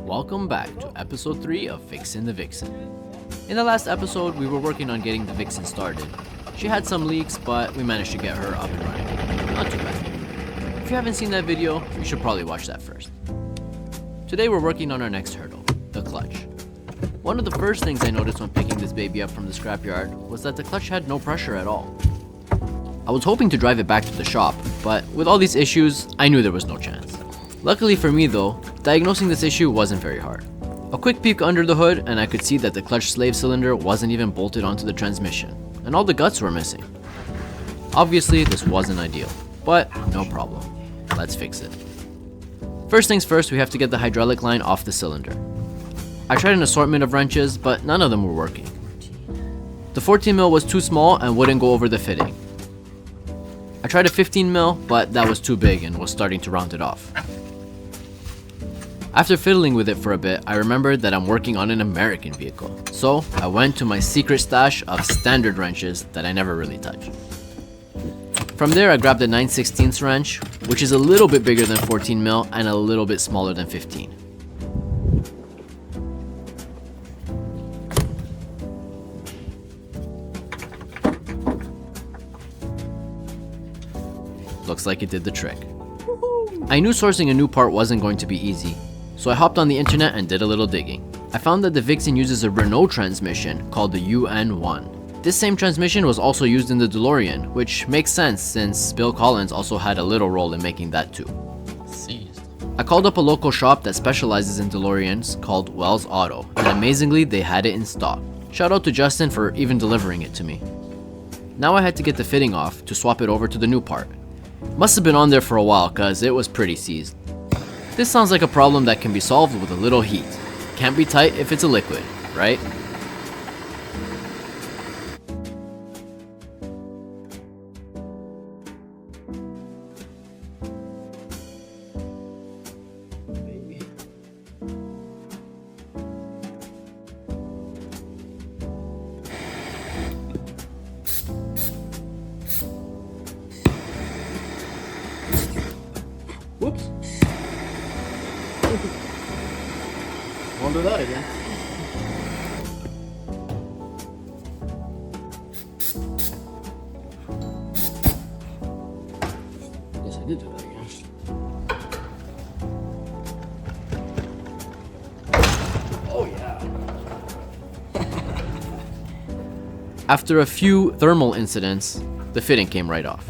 Welcome back to episode 3 of Fixin the Vixen. In the last episode, we were working on getting the Vixen started. She had some leaks, but we managed to get her up and running. Not too bad. If you haven't seen that video, you should probably watch that first. Today we're working on our next hurdle, the clutch. One of the first things I noticed when picking this baby up from the scrapyard was that the clutch had no pressure at all. I was hoping to drive it back to the shop, but with all these issues, I knew there was no chance. Luckily for me though, diagnosing this issue wasn't very hard. A quick peek under the hood and I could see that the clutch slave cylinder wasn't even bolted onto the transmission, and all the guts were missing. Obviously this wasn't ideal, but no problem. Let's fix it. First things first, we have to get the hydraulic line off the cylinder. I tried an assortment of wrenches, but none of them were working. The 14mm was too small and wouldn't go over the fitting. I tried a 15mm, but that was too big and was starting to round it off. After fiddling with it for a bit, I remembered that I'm working on an American vehicle, so I went to my secret stash of standard wrenches that I never really touch. From there I grabbed a 9/16 wrench, which is a little bit bigger than 14mm and a little bit smaller than 15. Looks like it did the trick. I knew sourcing a new part wasn't going to be easy, so I hopped on the internet and did a little digging. I found that the Vixen uses a Renault transmission called the UN1. This same transmission was also used in the DeLorean, which makes sense since Bill Collins also had a little role in making that too. Seized. I called up a local shop that specializes in DeLoreans called Wells Auto, and amazingly they had it in stock. Shout out to Justin for even delivering it to me. Now I had to get the fitting off to swap it over to the new part. Must have been on there for a while cause it was pretty seized. This sounds like a problem that can be solved with a little heat. Can't be tight if it's a liquid, right? Whoops. Won't do that again. Yes, I did do that again. Oh yeah. After a few thermal incidents, the fitting came right off.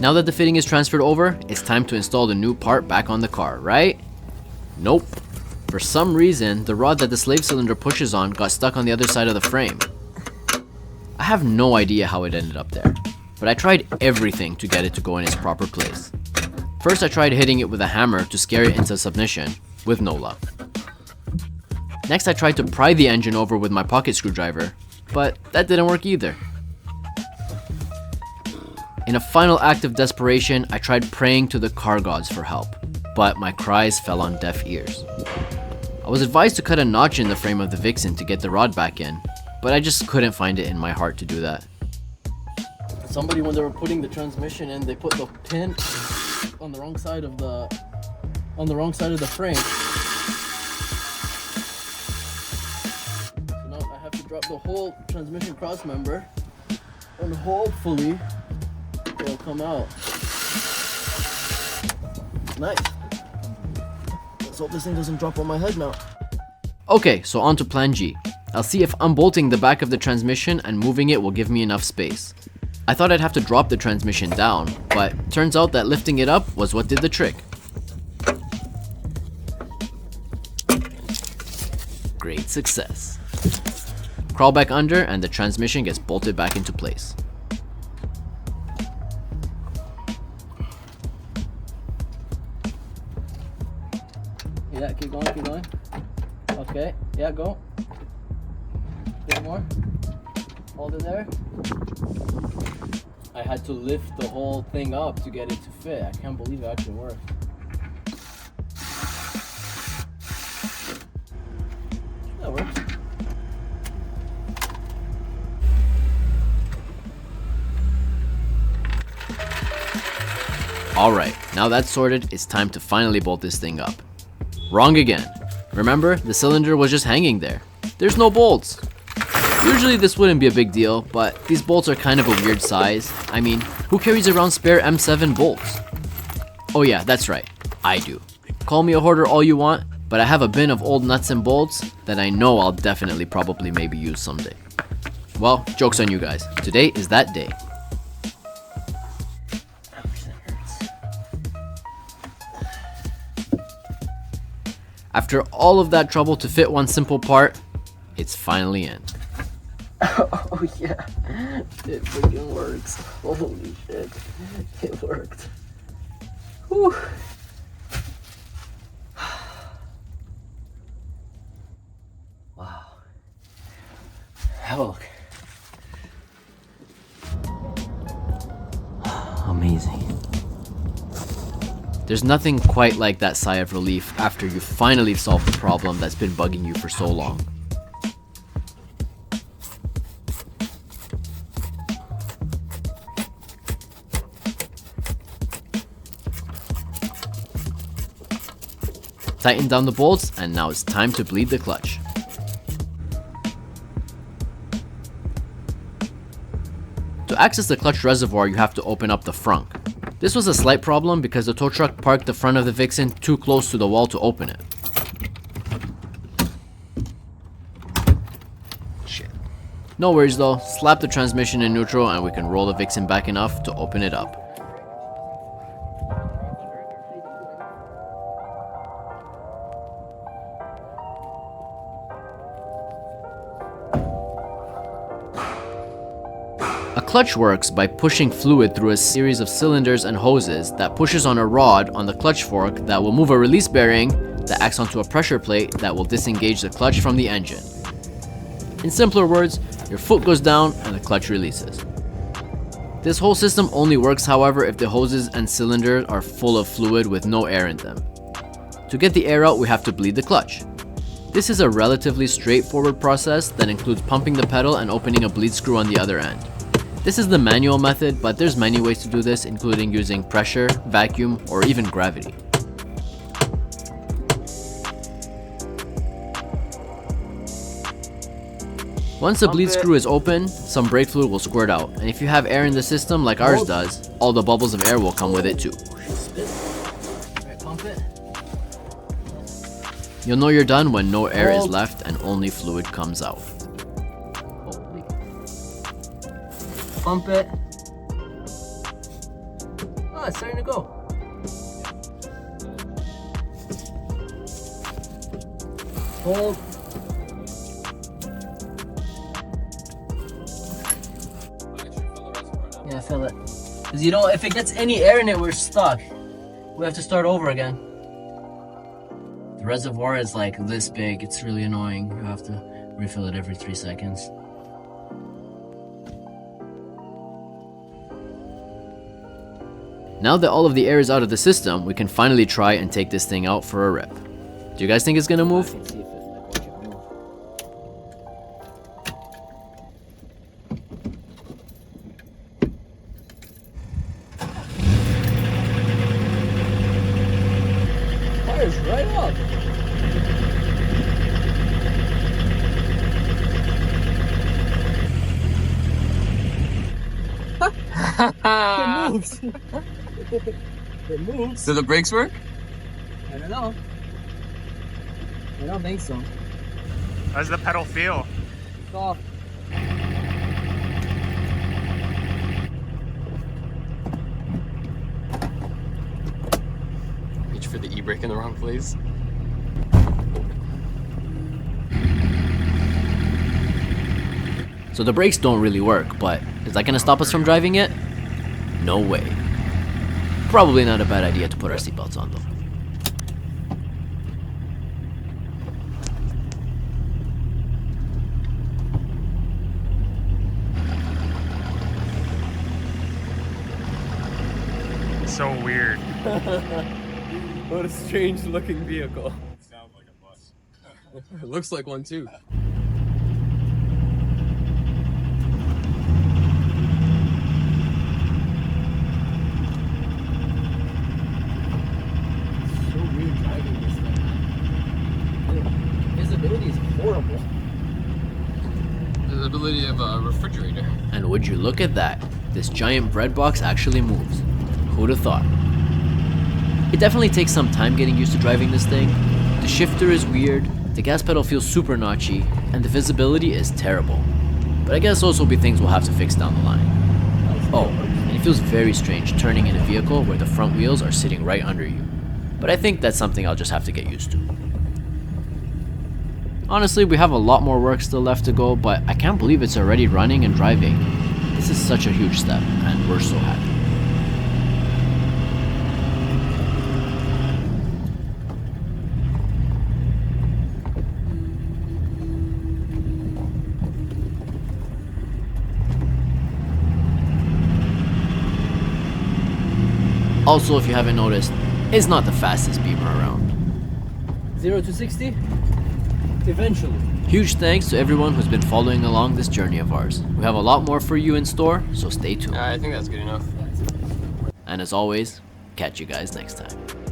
Now that the fitting is transferred over, it's time to install the new part back on the car, right? Nope. For some reason, the rod that the slave cylinder pushes on got stuck on the other side of the frame. I have no idea how it ended up there, but I tried everything to get it to go in its proper place. First I tried hitting it with a hammer to scare it into submission, with no luck. Next I tried to pry the engine over with my pocket screwdriver, but that didn't work either. In a final act of desperation, I tried praying to the car gods for help, but my cries fell on deaf ears. I was advised to cut a notch in the frame of the Vixen to get the rod back in, but I just couldn't find it in my heart to do that. Somebody, when they were putting the transmission in, they put the pin on the wrong side of the frame. So now I have to drop the whole transmission cross member, and hopefully it'll come out. Nice. Let's hope this thing doesn't drop on my head now. Okay, so on to plan G. I'll see if unbolting the back of the transmission and moving it will give me enough space. I thought I'd have to drop the transmission down, but turns out that lifting it up was what did the trick. Great success. Crawl back under and the transmission gets bolted back into place. Yeah, keep going, keep going. Okay, yeah, go. Bit more. Hold it there. I had to lift the whole thing up to get it to fit. I can't believe it actually worked. That works. Alright, now that's sorted, it's time to finally bolt this thing up. Wrong again. Remember, the cylinder was just hanging there. There's no bolts. Usually this wouldn't be a big deal, but these bolts are kind of a weird size. I mean, who carries around spare M7 bolts? Oh yeah, that's right, I do. Call me a hoarder all you want, but I have a bin of old nuts and bolts that I know I'll definitely probably maybe use someday. Well, joke's on you guys. Today is that day. After all of that trouble to fit one simple part, it's finally in. Oh yeah, it freaking works. Holy shit, it worked. Whew. Wow. Have a look. Amazing. There's nothing quite like that sigh of relief after you finally solved the problem that's been bugging you for so long. Tighten down the bolts, and now it's time to bleed the clutch. To access the clutch reservoir, you have to open up the frunk. This was a slight problem because the tow truck parked the front of the Vixen too close to the wall to open it. Shit. No worries though, slap the transmission in neutral and we can roll the Vixen back enough to open it up. A clutch works by pushing fluid through a series of cylinders and hoses that pushes on a rod on the clutch fork that will move a release bearing that acts onto a pressure plate that will disengage the clutch from the engine. In simpler words, your foot goes down and the clutch releases. This whole system only works, however, if the hoses and cylinders are full of fluid with no air in them. To get the air out, we have to bleed the clutch. This is a relatively straightforward process that includes pumping the pedal and opening a bleed screw on the other end. This is the manual method, but there's many ways to do this, including using pressure, vacuum, or even gravity. Once the bleed screw is open, some brake fluid will squirt out, and if you have air in the system like ours does, all the bubbles of air will come with it too. Alright, pump it. You'll know you're done when no air is left and only fluid comes out. Pump it. Oh, it's starting to go. Hold. Yeah, fill it. Because you know, if it gets any air in it, we're stuck. We have to start over again. The reservoir is like this big. It's really annoying. You have to refill it every 3 seconds. Now that all of the air is out of the system, we can finally try and take this thing out for a rip. Do you guys think it's gonna move? Fire's right up. It moves. It moves. Do the brakes work? I don't know. I don't think so. How does the pedal feel? It's off. Reach for the e-brake in the wrong place. So the brakes don't really work, but is that gonna stop us from driving it? No way. Probably not a bad idea to put our seatbelts on though. So weird. What a strange looking vehicle. Sounds like a bus. It looks like one too. So weird driving this thing, man. Visibility is horrible. The ability of a refrigerator. And would you look at that? This giant bread box actually moves. Who'd have thought? It definitely takes some time getting used to driving this thing. The shifter is weird, the gas pedal feels super notchy, and the visibility is terrible. But I guess those will be things we'll have to fix down the line. Oh, and it feels very strange turning in a vehicle where the front wheels are sitting right under you. But I think that's something I'll just have to get used to. Honestly, we have a lot more work still left to go, but I can't believe it's already running and driving. This is such a huge step, and we're so happy. Also, if you haven't noticed, it's not the fastest Beamer around. 0 to 60? Eventually. Huge thanks to everyone who's been following along this journey of ours. We have a lot more for you in store, so stay tuned. I think that's good enough. And as always, catch you guys next time.